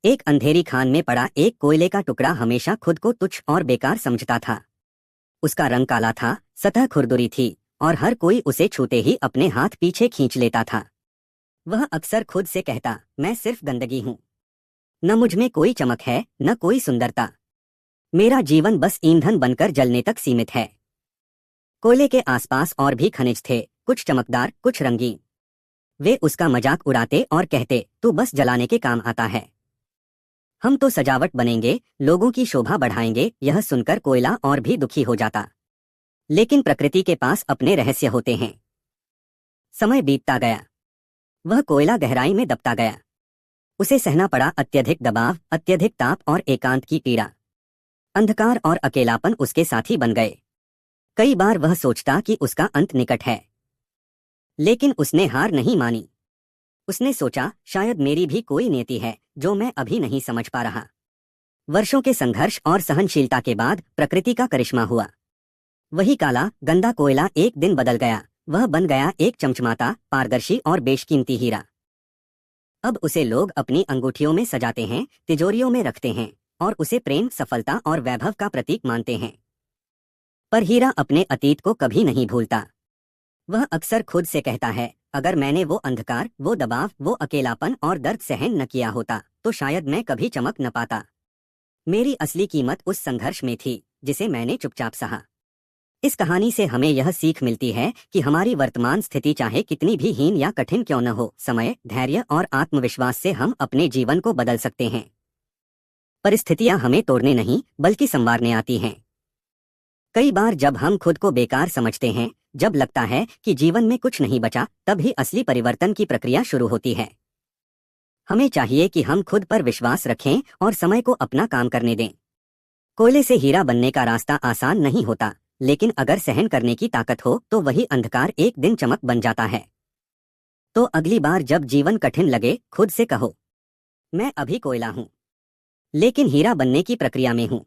एक अंधेरी खान में पड़ा एक कोयले का टुकड़ा हमेशा खुद को तुच्छ और बेकार समझता था। उसका रंग काला था, सतह खुरदुरी थी और हर कोई उसे छूते ही अपने हाथ पीछे खींच लेता था। वह अक्सर खुद से कहता, मैं सिर्फ गंदगी हूं, न मुझ में कोई चमक है न कोई सुंदरता, मेरा जीवन बस ईंधन बनकर जलने तक सीमित है। कोयले के आसपास और भी खनिज थे, कुछ चमकदार कुछ रंगीन। वे उसका मजाक उड़ाते और कहते, तू बस जलाने के काम आता है, हम तो सजावट बनेंगे, लोगों की शोभा बढ़ाएंगे। यह सुनकर कोयला और भी दुखी हो जाता। लेकिन प्रकृति के पास अपने रहस्य होते हैं। समय बीतता गया, वह कोयला गहराई में दबता गया। उसे सहना पड़ा अत्यधिक दबाव, अत्यधिक ताप और एकांत की पीड़ा। अंधकार और अकेलापन उसके साथी बन गए। कई बार वह सोचता कि उसका अंत निकट है, लेकिन उसने हार नहीं मानी। उसने सोचा, शायद मेरी भी कोई नियति है जो मैं अभी नहीं समझ पा रहा। वर्षों के संघर्ष और सहनशीलता के बाद प्रकृति का करिश्मा हुआ। वही काला गंदा कोयला एक दिन बदल गया। वह बन गया एक चमचमाता, पारदर्शी और बेशकीमती हीरा। अब उसे लोग अपनी अंगूठियों में सजाते हैं, तिजोरियों में रखते हैं और उसे प्रेम, सफलता और वैभव का प्रतीक मानते हैं। पर हीरा अपने अतीत को कभी नहीं भूलता। वह अक्सर खुद से कहता है, अगर मैंने वो अंधकार, वो दबाव, वो अकेलापन और दर्द सहन न किया होता तो शायद मैं कभी चमक न पाता। मेरी असली कीमत उस संघर्ष में थी जिसे मैंने चुपचाप सहा। इस कहानी से हमें यह सीख मिलती है कि हमारी वर्तमान स्थिति चाहे कितनी भी हीन या कठिन क्यों न हो, समय, धैर्य और आत्मविश्वास से हम अपने जीवन को बदल सकते हैं। परिस्थितियां हमें तोड़ने नहीं बल्कि संवारने आती हैं। कई बार जब हम खुद को बेकार समझते हैं, जब लगता है कि जीवन में कुछ नहीं बचा, तभी असली परिवर्तन की प्रक्रिया शुरू होती है। हमें चाहिए कि हम खुद पर विश्वास रखें और समय को अपना काम करने दें। कोयले से हीरा बनने का रास्ता आसान नहीं होता, लेकिन अगर सहन करने की ताकत हो तो वही अंधकार एक दिन चमक बन जाता है। तो अगली बार जब जीवन कठिन लगे, खुद से कहो, मैं अभी कोयला हूं, लेकिन हीरा बनने की प्रक्रिया में हूं।